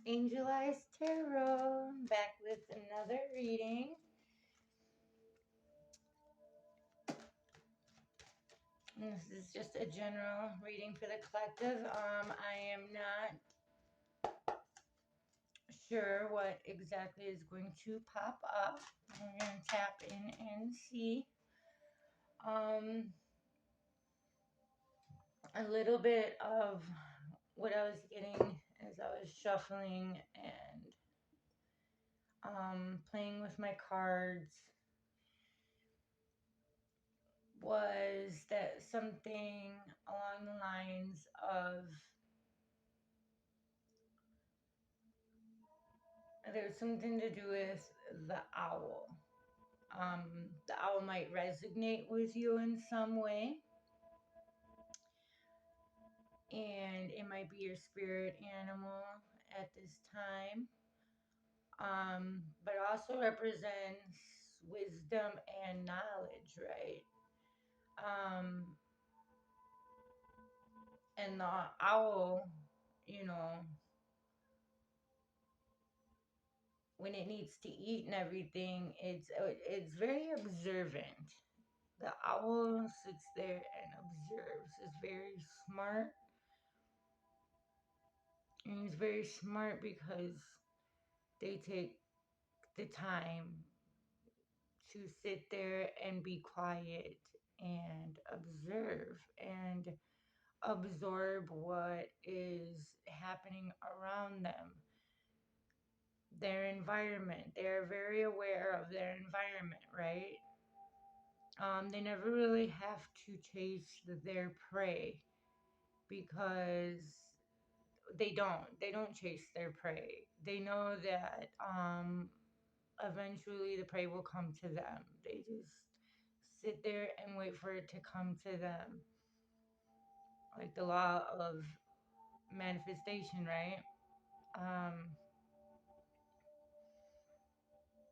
Angel Eyes Tarot, back with another reading. And this is just a general reading for the collective. I am not sure what exactly is going to pop up. We're going to tap in and see. A little bit of what I was getting as I was shuffling and playing with my cards was that something along the lines of there's something to do with the owl. The owl might resonate with you in some way, and it might be your spirit animal at this time. But also represents wisdom and knowledge, right? And the owl, you know, when it needs to eat and everything, it's very observant. The owl sits there and observes. Is very smart, and he's very smart because they take the time to sit there and be quiet and observe and absorb what is happening around them, their environment. They're very aware of their environment, right? They never really have to chase their prey because they don't chase their prey. They know that eventually the prey will come to them. They just sit there and wait for it to come to them, like the law of manifestation, right? um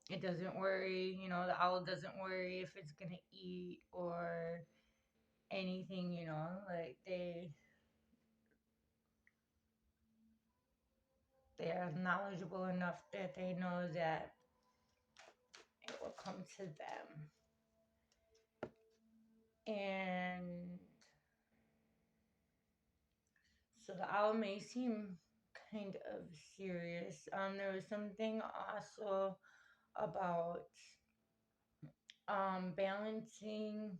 it doesn't worry, the owl doesn't worry if it's gonna eat or anything, like they are knowledgeable enough that they know that it will come to them. And so the owl may seem kind of serious. There was something also about balancing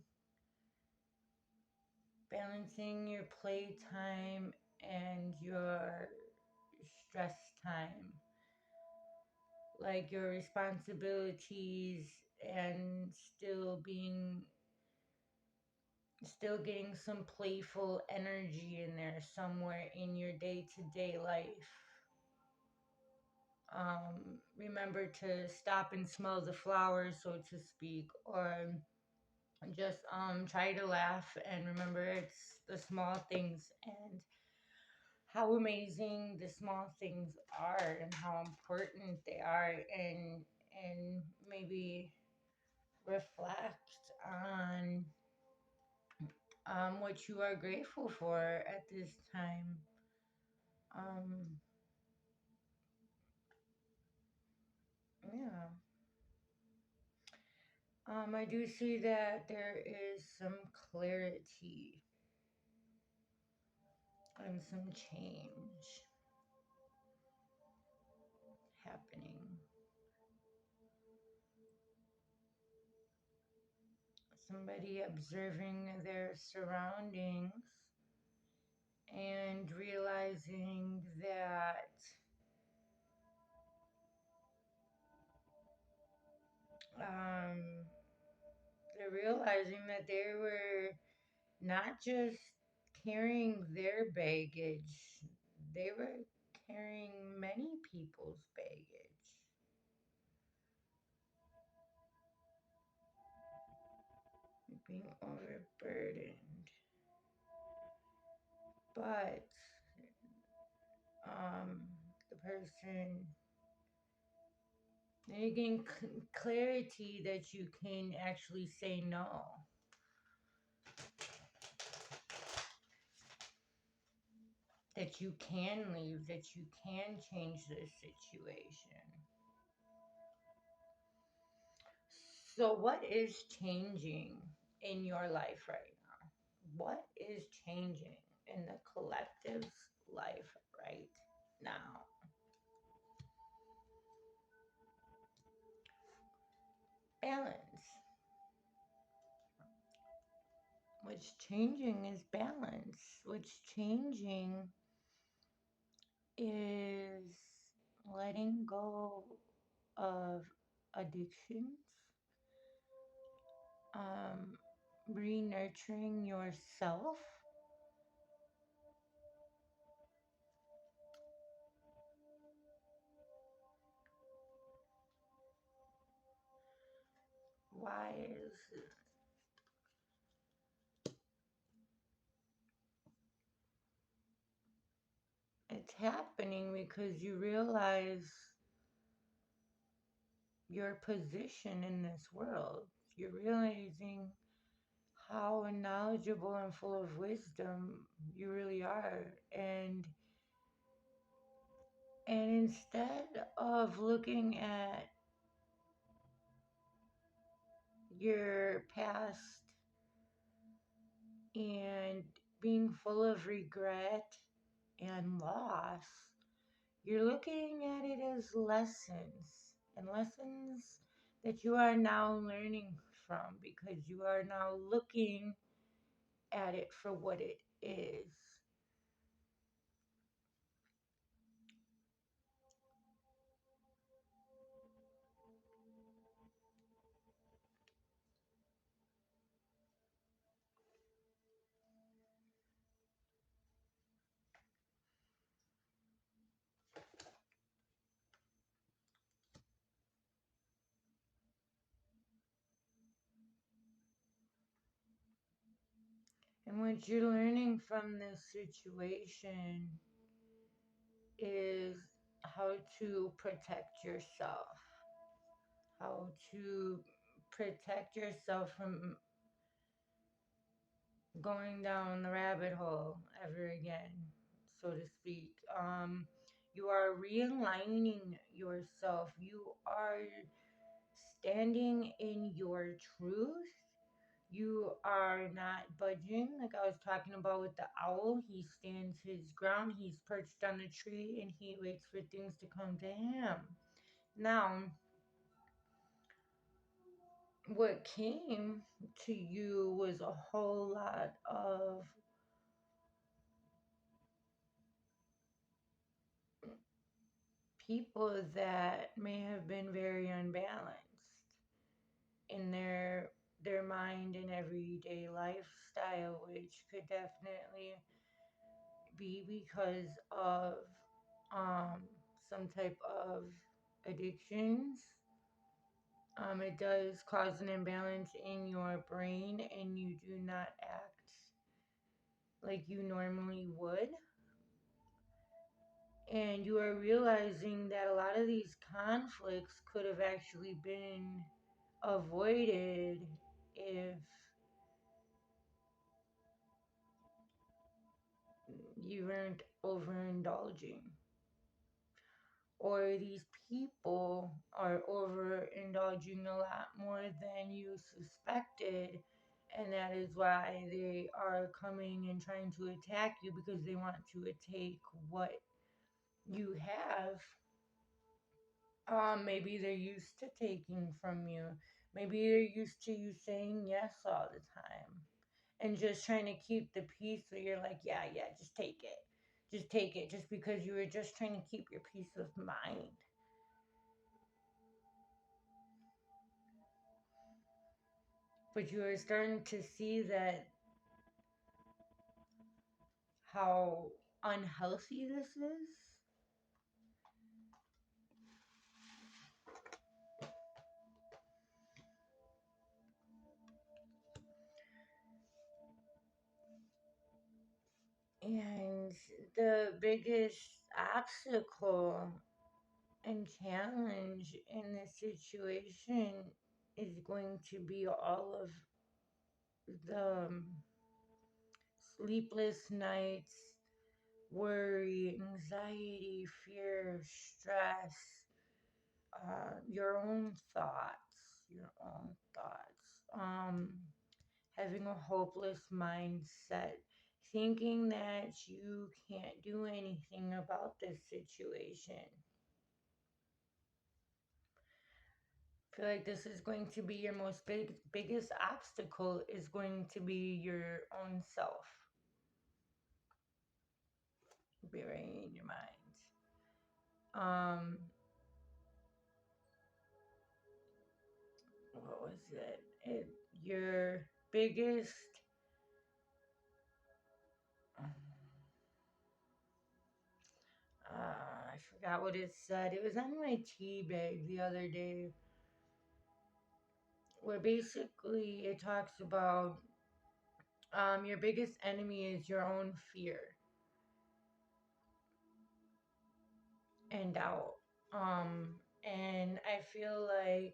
your playtime and your stress time, like your responsibilities, and still getting some playful energy in there somewhere in your day-to-day life. Remember to stop and smell the flowers, so to speak, or just try to laugh and remember it's the small things and how amazing the small things are and how important they are, and maybe reflect on what you are grateful for at this time. Um, yeah. I do see that there is some clarity and some change happening. Somebody observing their surroundings and realizing that um, they're realizing that they were not just carrying their baggage, they were carrying many people's baggage. Being overburdened. But um, the person, you gain clarity that you can actually say no. that you can leave, that you can change this situation. So, what is changing in your life right now? What is changing in the collective's life right now? Balance. What's changing is balance. What's changing is letting go of addictions, um, re-nurturing yourself. Why is it's happening? Because you realize your position in this world. You're realizing how knowledgeable and full of wisdom you really are. And instead of looking at your past and being full of regret and loss, you're looking at it as lessons and lessons that you are now learning from because you are now looking at it for what it is. And what you're learning from this situation is how to protect yourself, how to protect yourself from going down the rabbit hole ever again, so to speak. You are realigning yourself. You are standing in your truth. You are not budging. Like I was talking about with the owl, he stands his ground. He's perched on the tree and he waits for things to come to him. Now, what came to you was a whole lot of people that may have been very unbalanced in their mind and everyday lifestyle, which could definitely be because of um, some type of addictions. It does cause an imbalance in your brain, and you do not act like you normally would. And you are realizing that a lot of these conflicts could have actually been avoided if you weren't overindulging. Or these people are overindulging a lot more than you suspected, and that is why they are coming and trying to attack you because they want to take what you have. Maybe they're used to taking from you. Maybe they're used to you saying yes all the time and just trying to keep the peace so you're like, yeah, yeah, just take it. Just take it just because you were just trying to keep your peace of mind. But you are starting to see that how unhealthy this is. And the biggest obstacle and challenge in this situation is going to be all of the sleepless nights, worry, anxiety, fear, stress, your own thoughts, having a hopeless mindset, thinking that you can't do anything about this situation. I feel like this is going to be your biggest obstacle is going to be your own self. Be right in your mind. Um, what was it? Your biggest. I forgot what it said. It was on my tea bag the other day, where basically it talks about your biggest enemy is your own fear and doubt. And I feel like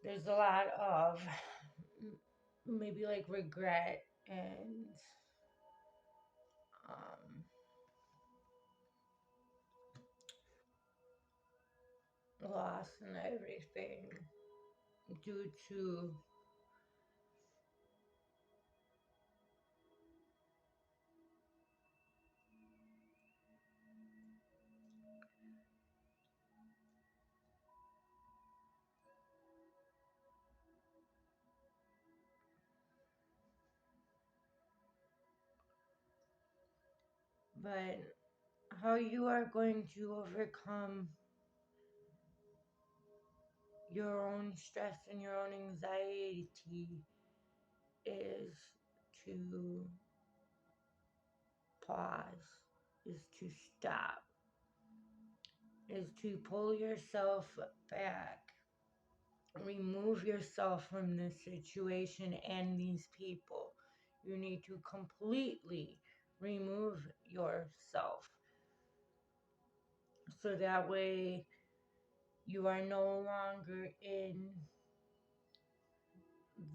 there's a lot of maybe like regret and um, loss and everything due to. But how you are going to overcome your own stress and your own anxiety is to pause, is to stop, is to pull yourself back, remove yourself from this situation and these people. You need to completely remove yourself so that way you are no longer in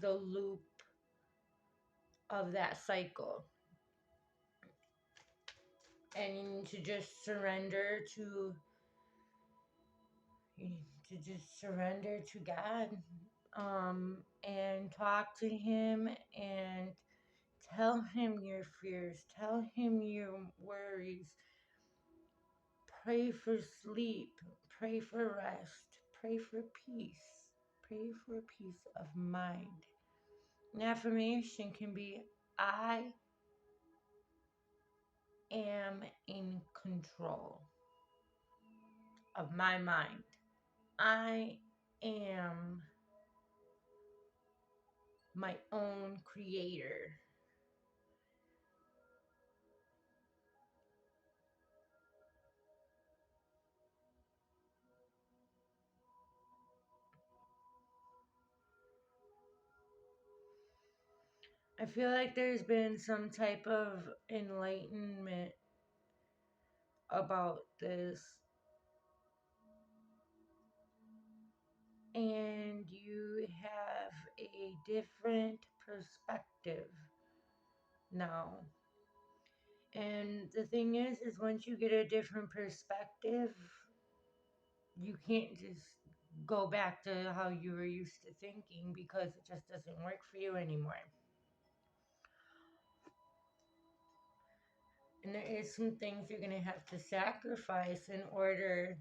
the loop of that cycle. And you need to just surrender to God, and talk to Him and tell Him your fears, tell Him your worries, pray for sleep, pray for rest, pray for peace, pray for peace of mind. An affirmation can be, I am in control of my mind. I am my own creator. I feel like there's been some type of enlightenment about this, and you have a different perspective now. And the thing is once you get a different perspective, you can't just go back to how you were used to thinking because it just doesn't work for you anymore. And there is some things you're going to have to sacrifice in order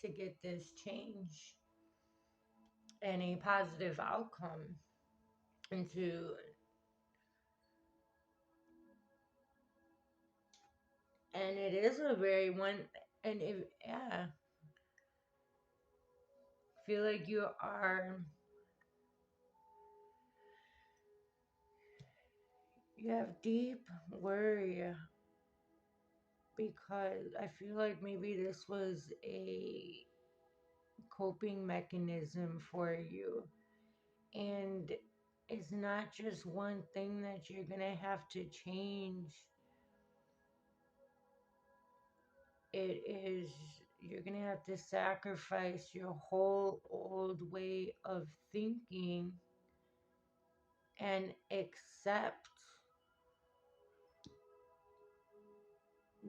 to get this change and a positive outcome into. And it is a very one, and it, yeah, feel like you have deep worry because I feel like maybe this was a coping mechanism for you. And it's not just one thing that you're going to have to change. It is, you're going to have to sacrifice your whole old way of thinking and accept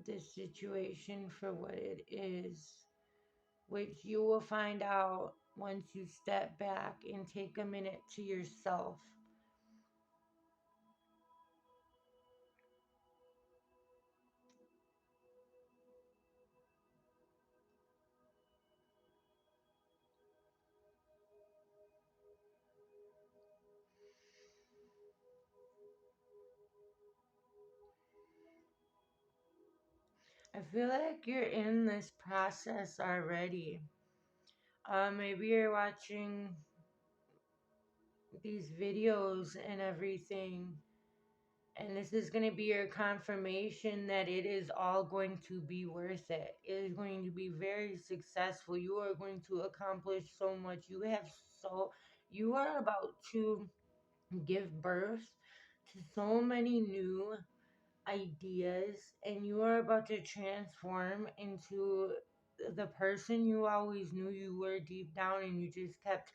this situation for what it is, which you will find out once you step back and take a minute to yourself. I feel like you're in this process already. Maybe you're watching these videos and everything, and this is going to be your confirmation that it is all going to be worth it. It is going to be very successful. You are going to accomplish so much. You are about to give birth to so many new ideas, and you are about to transform into the person you always knew you were deep down, and you just kept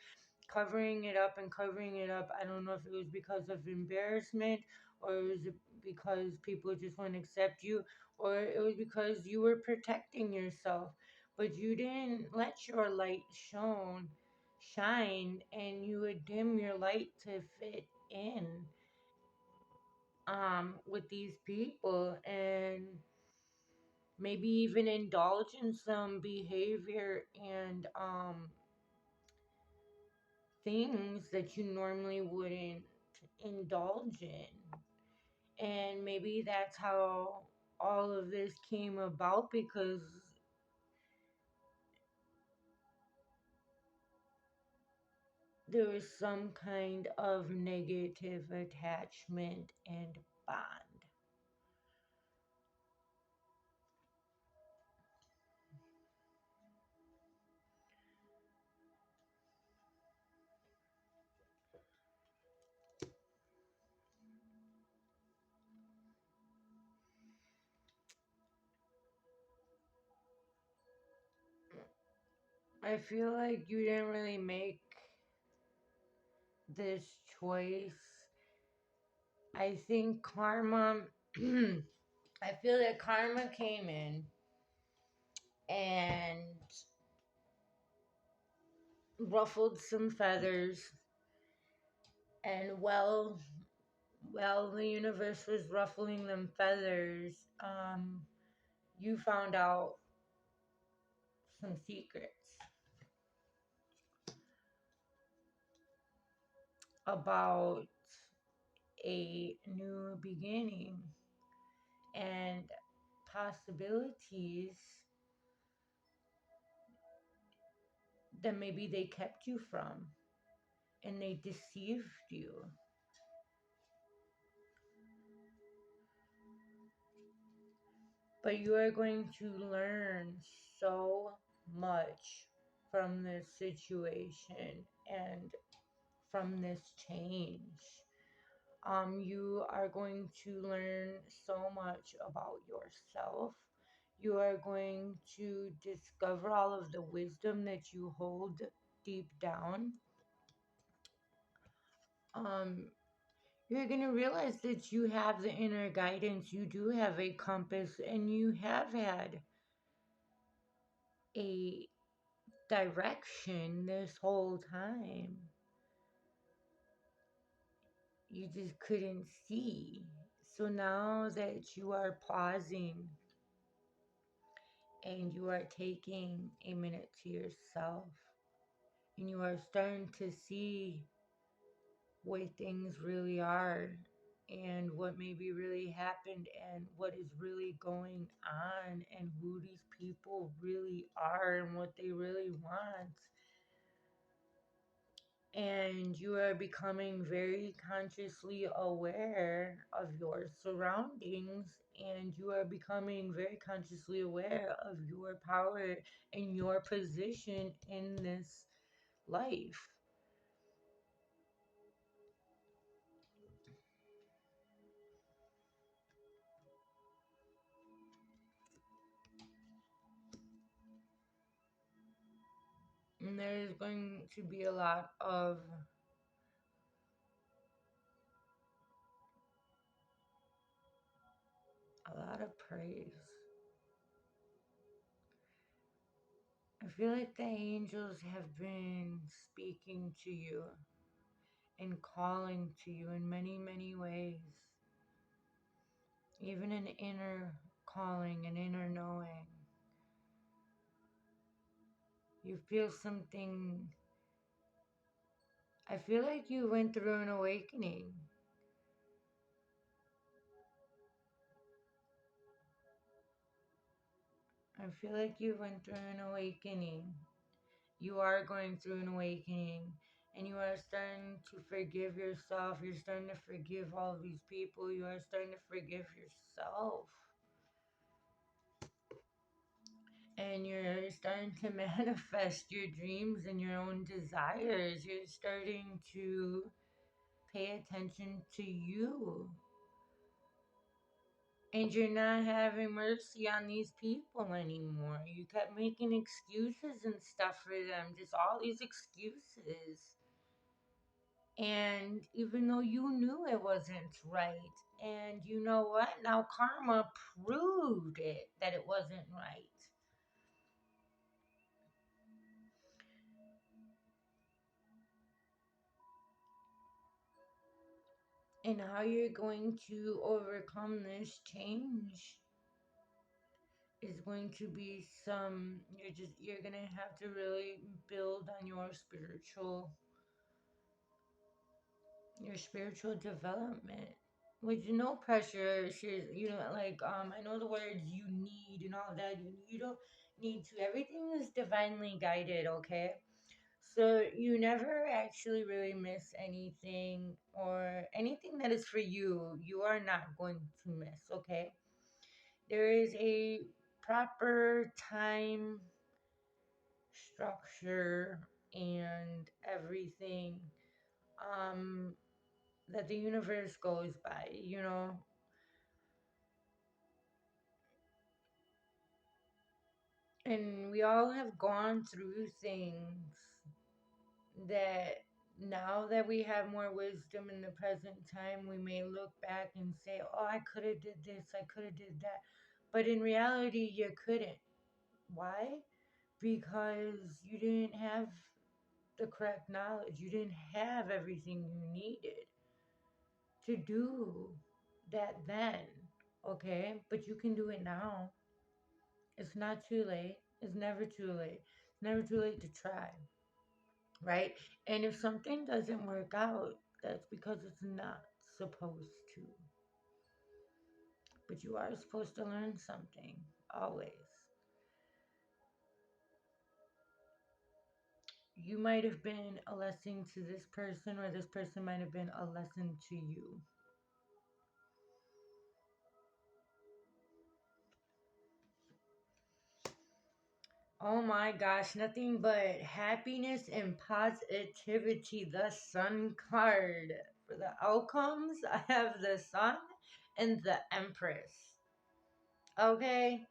covering it up and covering it up. I don't know if it was because of embarrassment, or it was because people just wouldn't accept you, or it was because you were protecting yourself, but you didn't let your light shine, and you would dim your light to fit in with these people, and maybe even indulge in some behavior and things that you normally wouldn't indulge in. And maybe that's how all of this came about, because there was some kind of negative attachment and bond. I feel like you didn't really make this choice. I think karma, I feel that karma came in and ruffled some feathers, and well, the universe was ruffling them feathers. You found out some secrets about a new beginning and possibilities that maybe they kept you from, and they deceived you. But you are going to learn so much from this situation and from this change. You are going to learn so much about yourself. You are going to discover all of the wisdom that you hold deep down. Um, you're going to realize that you have the inner guidance, you do have a compass, and you have had a direction this whole time. You just couldn't see. So now that you are pausing and you are taking a minute to yourself, and you are starting to see what things really are, and what maybe really happened, and what is really going on, and who these people really are, and what they really want. And you are becoming very consciously aware of your surroundings, and you are becoming very consciously aware of your power and your position in this life. And there is going to be a lot of praise. I feel like the angels have been speaking to you and calling to you in many, many ways. Even an inner calling, an inner knowing. You feel something. I feel like you went through an awakening. I feel like you went through an awakening. You are going through an awakening. And you are starting to forgive yourself. You're starting to forgive all these people. You are starting to forgive yourself. And you're starting to manifest your dreams and your own desires. You're starting to pay attention to you. And you're not having mercy on these people anymore. You kept making excuses and stuff for them, just all these excuses. And even though you knew it wasn't right, and you know what? Now karma proved it that it wasn't right. And how you're going to overcome this change is going to be you're gonna have to really build on your spiritual development with no pressure. Like I know the words you need and all that. You don't need to. Everything is divinely guided, okay? So you never actually really miss anything, or anything that is for you, you are not going to miss, okay? There is a proper time structure and everything um that the universe goes by. And we all have gone through things that now that we have more wisdom in the present time, we may look back and say, oh, I could have did this, I could have did that. But in reality, you couldn't. Why? Because you didn't have the correct knowledge. You didn't have everything you needed to do that then. Okay? But you can do it now. It's not too late. It's never too late. It's never too late to try. Right? And if something doesn't work out, that's because it's not supposed to. But you are supposed to learn something, always. You might have been a lesson to this person, or this person might have been a lesson to you. Oh my gosh, nothing but happiness and positivity. The Sun card. For the outcomes, I have the Sun and the Empress. Okay?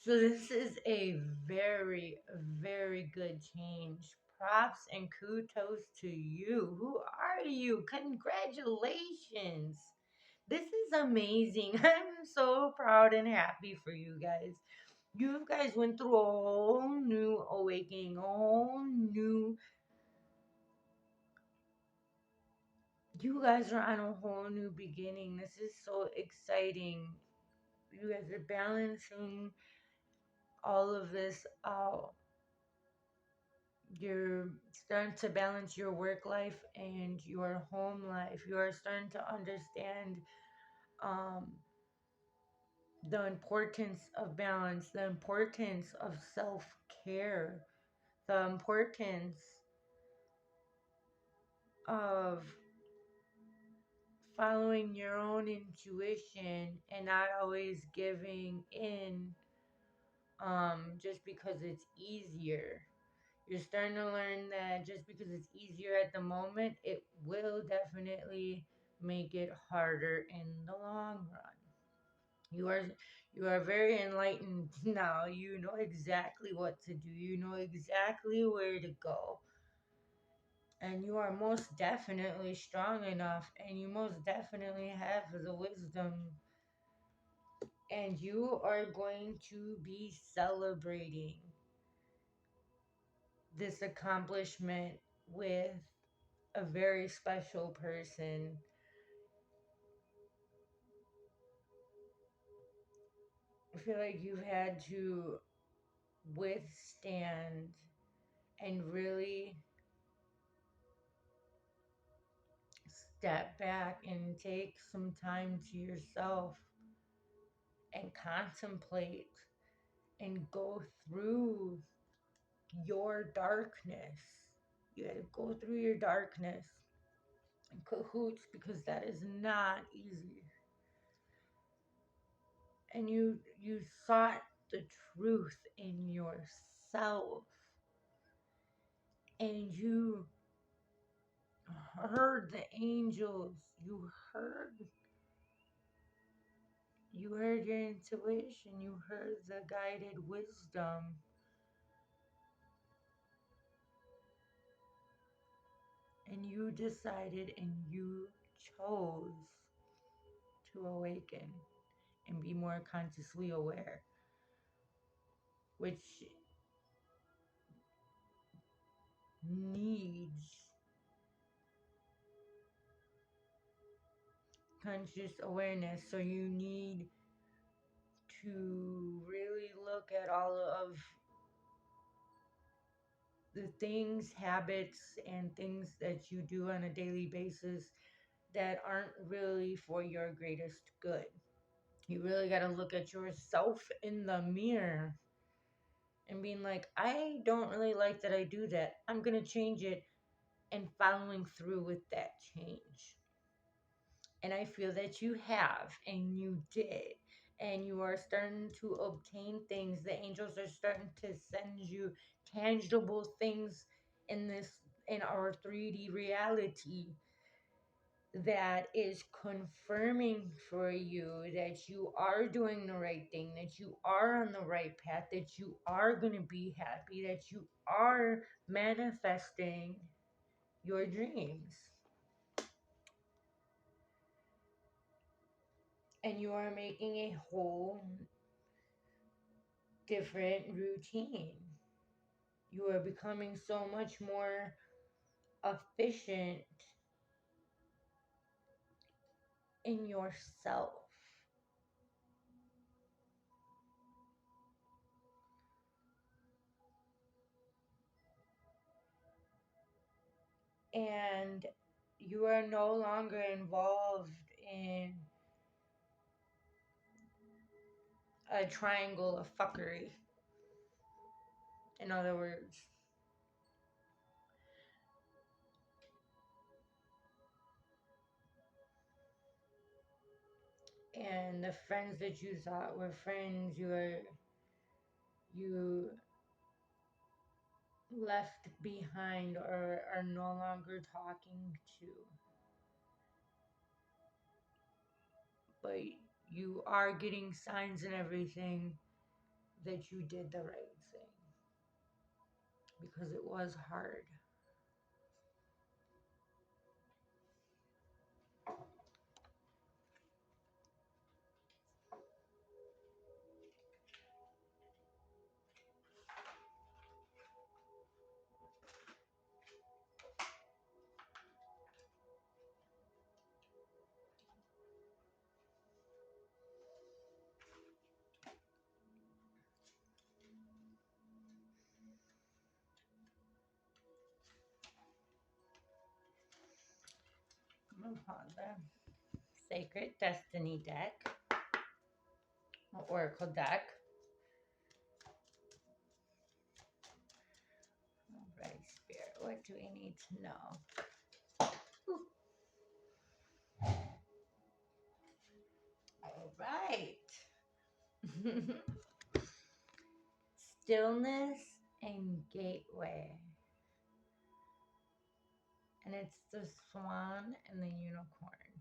So this is a very, very good change. Props and kudos to you. Who are you? Congratulations. This is amazing. I'm so proud and happy for you guys. You guys went through a whole new awakening, a whole new. You guys are on a whole new beginning. This is so exciting. You guys are balancing all of this out. You're starting to balance your work life and your home life. You are starting to understand um, the importance of balance, the importance of self care, the importance of following your own intuition and not always giving in just because it's easier. You're starting to learn that just because it's easier at the moment, it will definitely make it harder in the long run. You are you are very enlightened now. You know exactly what to do. You know exactly where to go. And you are most definitely strong enough, and you most definitely have the wisdom, and you are going to be celebrating. this accomplishment with a very special person. I feel like you've had to withstand and really step back and take some time to yourself and contemplate and go through your darkness. You had to go through your darkness in cahoots because that is not easy. And you sought the truth in yourself, and you heard the angels. You heard your intuition. You heard the guided wisdom. And you decided and you chose to awaken and be more consciously aware, which needs conscious awareness. So you need to really look at all of the things, habits, and things that you do on a daily basis that aren't really for your greatest good. You really got to look at yourself in the mirror and being like, I don't really like that I do that. I'm going to change it, and following through with that change. And I feel that you have, and you did. And you are starting to obtain things. The angels are starting to send you tangible things in our 3D reality that is confirming for you that you are doing the right thing, that you are on the right path, that you are going to be happy, that you are manifesting your dreams. And you are making a whole different routine. You are becoming so much more efficient in yourself. And you are no longer involved in a triangle of fuckery. In other words, and the friends that you thought were friends, you left behind or are no longer talking to. But you are getting signs and everything that you did the right thing because it was hard. I'm gonna pause there. Sacred Destiny deck, Oracle deck. Alright, Spirit, what do we need to know? Alright. Stillness and gateway. And it's the swan and the unicorn.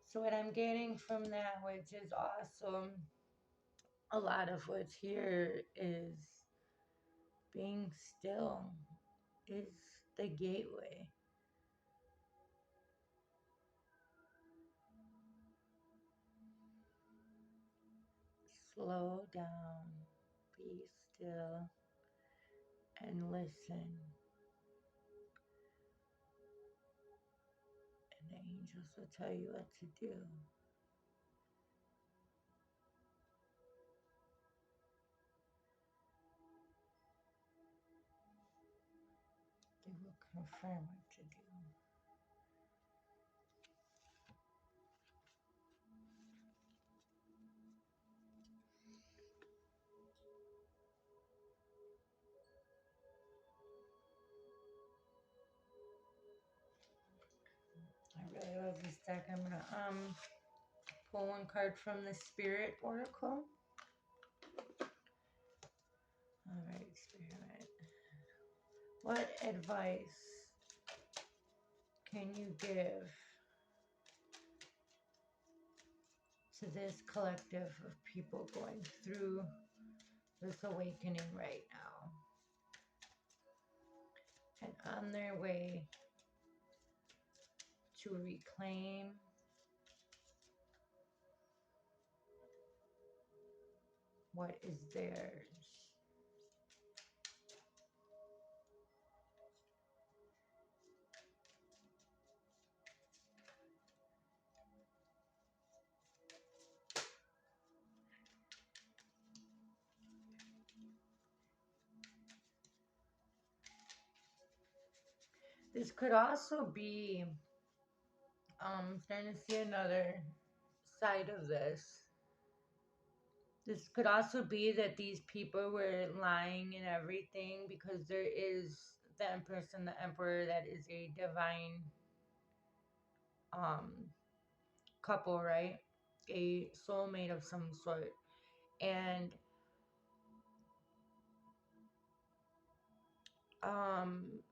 So what I'm getting from that, which is awesome, a lot of what's here is being still is the gateway. Slow down, be still, and listen. And the angels will tell you what to do. They will confirm what to do. I really love this deck. I'm gonna pull one card from the Spirit Oracle. All right, Spirit. What advice can you give to this collective of people going through this awakening right now and on their way to reclaim what is theirs? This could also be, starting to see another side of this. This could also be that these people were lying and everything because there is the Empress and the Emperor that is a divine um, couple, right? A soulmate of some sort. And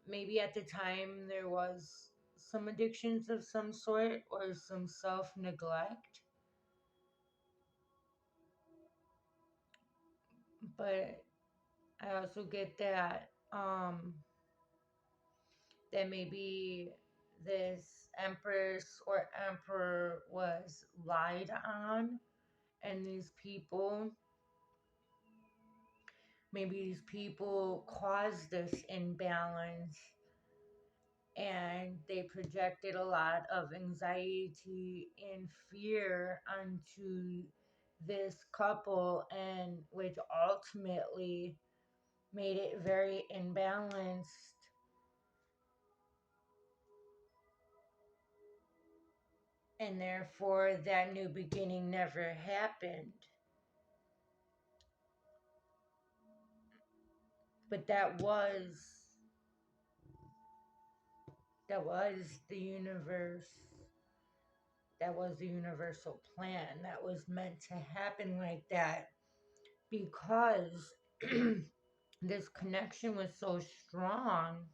maybe at the time there was some addictions of some sort or some self neglect. But I also get that maybe this empress or emperor was lied on, and these people caused this imbalance, and they projected a lot of anxiety and fear onto this couple, and which ultimately made it very imbalanced, and therefore that new beginning never happened. But that was the universe. That was the universal plan. That was meant to happen like that because this connection was so strong,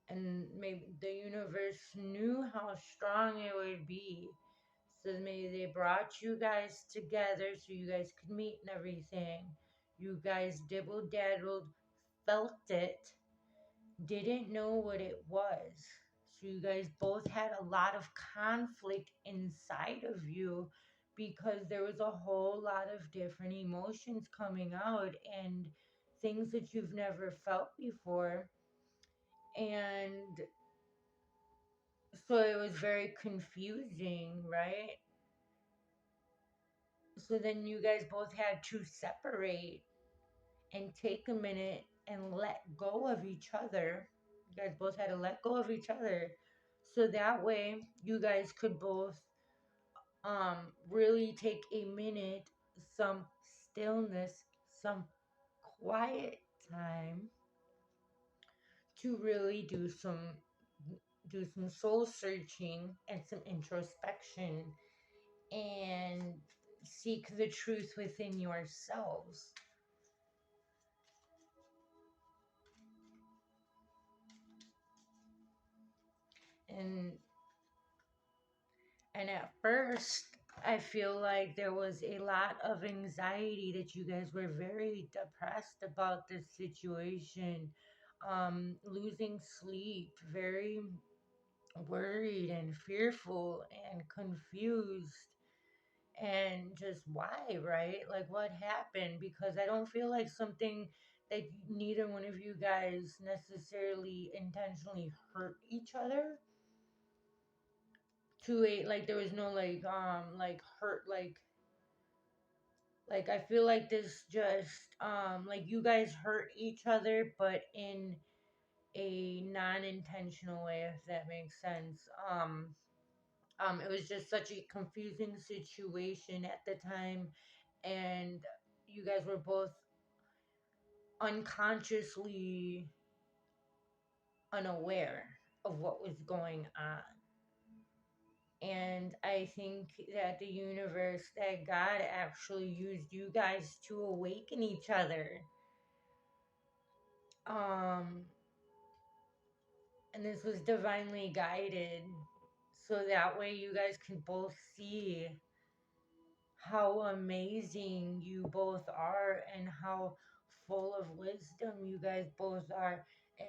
and maybe the universe knew how strong it would be. So maybe they brought you guys together so you guys could meet and everything. You guys dibble daddled, felt it, didn't know what it was. So you guys both had a lot of conflict inside of you because there was a whole lot of different emotions coming out and things that you've never felt before. And so it was very confusing, right? So then you guys both had to separate and take a minute and let go of each other. You guys both had to let go of each other. So that way you guys could both really take a minute, some stillness, some quiet time to really do some soul searching and some introspection and seek the truth within yourselves. And and at first I feel like there was a lot of anxiety, that you guys were very depressed about this situation, losing sleep, very worried and fearful and confused. and just why, right? Like, what happened? Because I don't feel like something that neither one of you guys necessarily intentionally hurt each other to a, like, there was no like hurt, like I feel like this just like you guys hurt each other, but in a non-intentional way, if that makes sense. It was just such a confusing situation at the time, and you guys were both unconsciously unaware of what was going on. And I think that the universe, that God actually used you guys to awaken each other. Um, and this was divinely guided. So that way you guys can both see how amazing you both are and how full of wisdom you guys both are,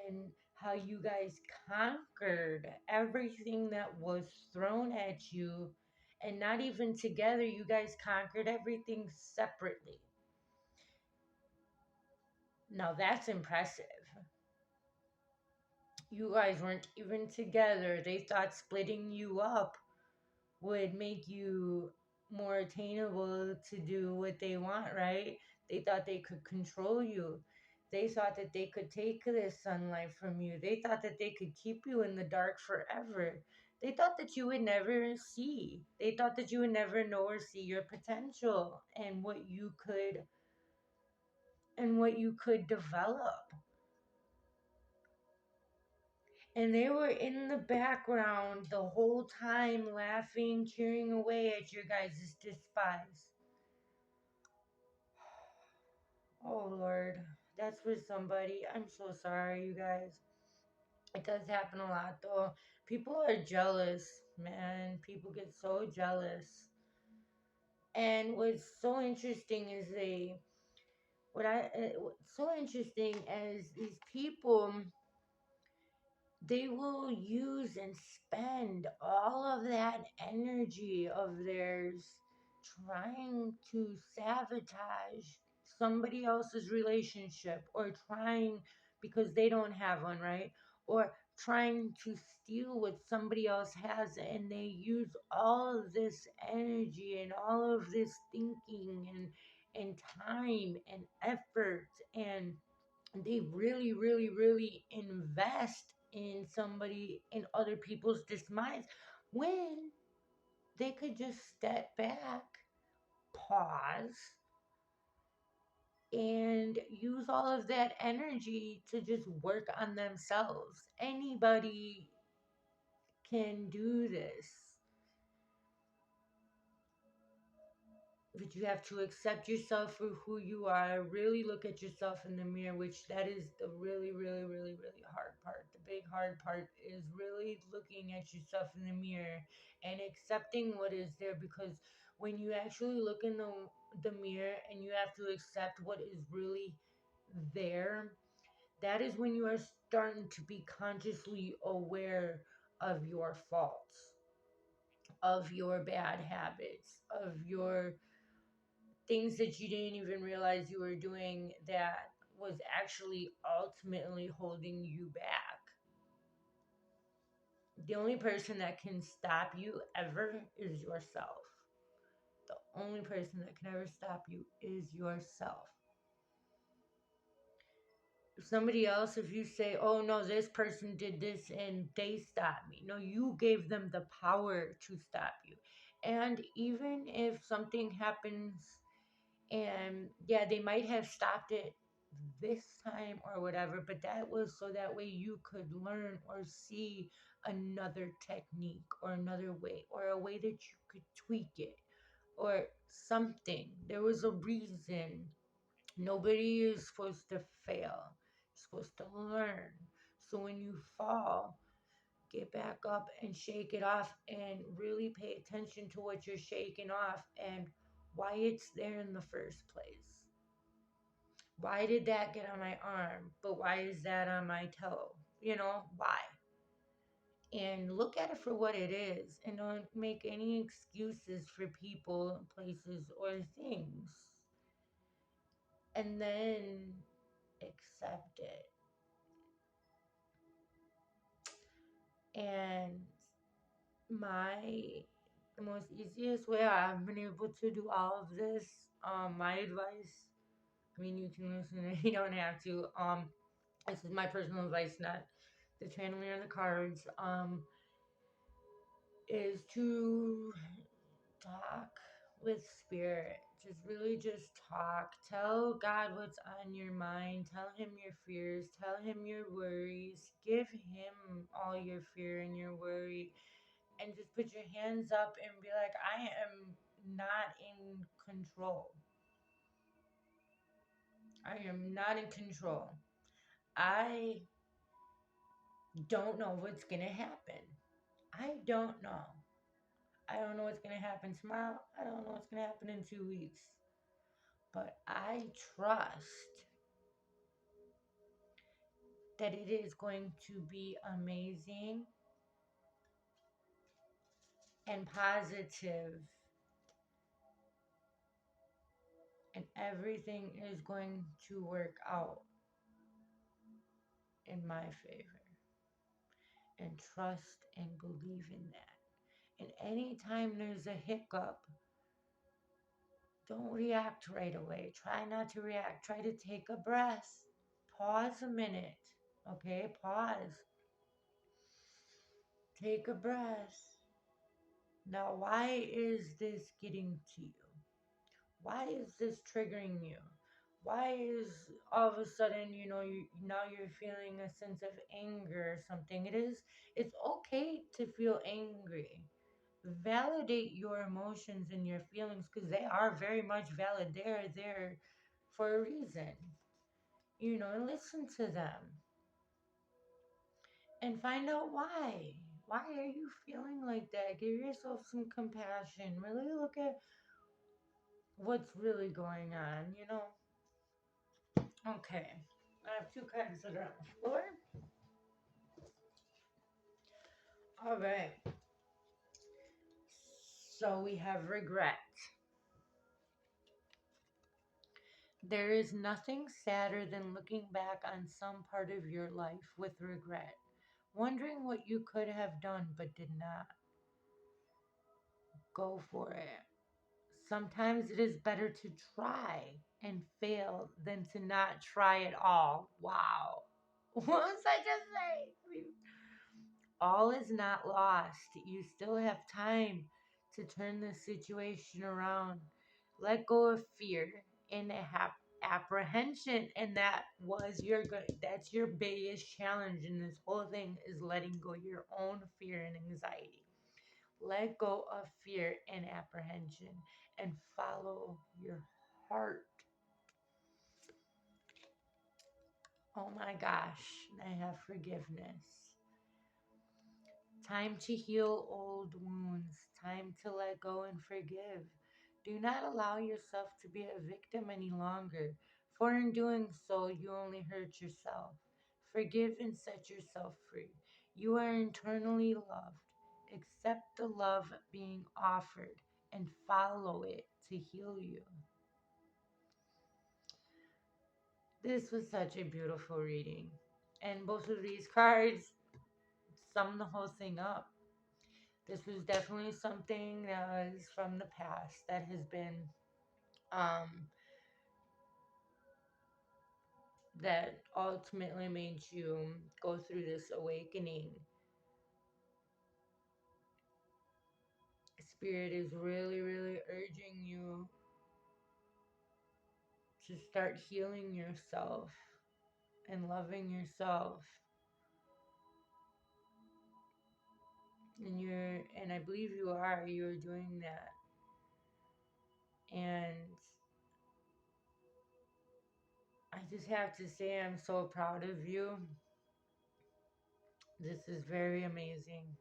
and how you guys conquered everything that was thrown at you, and not even together, you guys conquered everything separately. Now that's impressive. You guys weren't even together. They thought splitting you up would make you more attainable to do what they want, right? They thought they could control you. They thought that they could take the sunlight from you. They thought that they could keep you in the dark forever. They thought that you would never see. They thought that you would never know or see your potential and what you could develop. And they were in the background the whole time, laughing, cheering away at your guys' despise. Oh Lord, that's for somebody. I'm so sorry, you guys. It does happen a lot though. People are jealous, man. People get so jealous. And what's so interesting is what's so interesting is these people, they will use and spend all of that energy of theirs trying to sabotage somebody else's relationship, or trying, because they don't have one, right? Or trying to steal what somebody else has, and they use all of this energy and all of this thinking and time and effort, and they really, really, really invest in somebody, in other people's demise, when they could just step back, pause, and use all of that energy to just work on themselves. Anybody can do this. But you have to accept yourself for who you are. Really look at yourself in the mirror, which that is the really, really, really, really hard part. The big hard part is really looking at yourself in the mirror and accepting what is there, because when you actually look in the mirror and you have to accept what is really there, that is when you are starting to be consciously aware of your faults, of your bad habits, of your things that you didn't even realize you were doing that was actually ultimately holding you back. The only person that can stop you ever is yourself. The only person that can ever stop you is yourself. If somebody else, if you say, oh no, this person did this and they stopped me. No, you gave them the power to stop you. And even if something happens, and yeah, they might have stopped it this time or whatever, but that was so that way you could learn or see another technique or another way, or a way that you could tweak it or something. There was a reason. Nobody is supposed to fail. You're supposed to learn. So when you fall, get back up and shake it off, and really pay attention to what you're shaking off and why it's there in the first place. Why did that get on my arm? But why is that on my toe? You know, why? and look at it for what it is, and don't make any excuses for people, places, or things, and then accept it. And my the most easiest way I've been able to do all of this, my advice, I mean, you can listen and you don't have to. This is my personal advice, not the channeling or the cards. Is to talk with spirit. Just really just talk. Tell God what's on your mind. Tell him your fears. Tell him your worries. Give him all your fear and your worry. And just put your hands up and be like, I am not in control. I am not in control. I don't know what's going to happen. I don't know. I don't know what's going to happen tomorrow. I don't know what's going to happen in 2 weeks. But I trust that it is going to be amazing and positive, and everything is going to work out in my favor. And trust and believe in that. And anytime there's a hiccup, don't react right away. Try not to react. Try to take a breath. Pause a minute. Okay? Pause. Take a breath. Now, why is this getting to you? Why is this triggering you? Why is all of a sudden, now you're feeling a sense of anger or something? It's okay to feel angry. Validate your emotions and your feelings because they are very much valid. They're there for a reason, and listen to them and find out why. Why are you feeling like that? Give yourself some compassion. Really look at what's really going on. Okay. I have two cards that are on the floor. All right. So we have regret. There is nothing sadder than looking back on some part of your life with regret, wondering what you could have done but did not. Go for it. Sometimes it is better to try and fail than to not try at all. Wow. What was I just saying? All is not lost. You still have time to turn the situation around. Let go of fear and apprehension, and that's your biggest challenge in this whole thing is letting go of your own fear and anxiety. Let go of fear and apprehension and follow your heart. Oh my gosh, I have forgiveness. Time to heal old wounds. Time to let go and forgive. Do not allow yourself to be a victim any longer, for in doing so, you only hurt yourself. Forgive and set yourself free. You are internally loved. Accept the love being offered and follow it to heal you. This was such a beautiful reading. And both of these cards sum the whole thing up. This was definitely something that was from the past that has been um that ultimately made you go through this awakening. Spirit is really, really urging you to start healing yourself and loving yourself. And I believe you're doing that. And I just have to say I'm so proud of you. This is very amazing.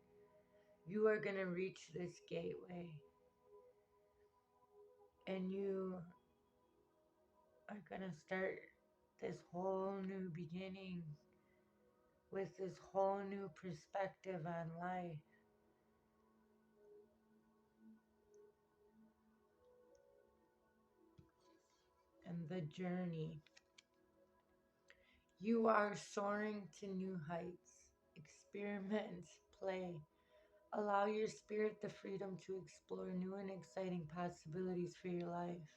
You are going to reach this gateway and you are going to start this whole new beginning. with this whole new perspective on life and the journey. You are soaring to new heights. Experiment, play. Allow your spirit the freedom to explore new and exciting possibilities for your life.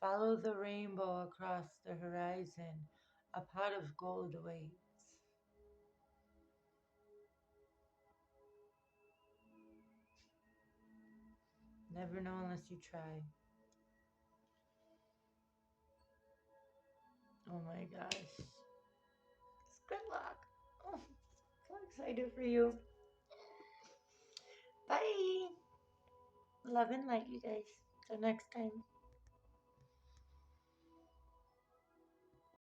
Follow the rainbow across the horizon. A pot of gold awaits. Never know unless you try. Oh my gosh. Good luck. Oh, so excited for you. Bye. Love and light, you guys. Till next time.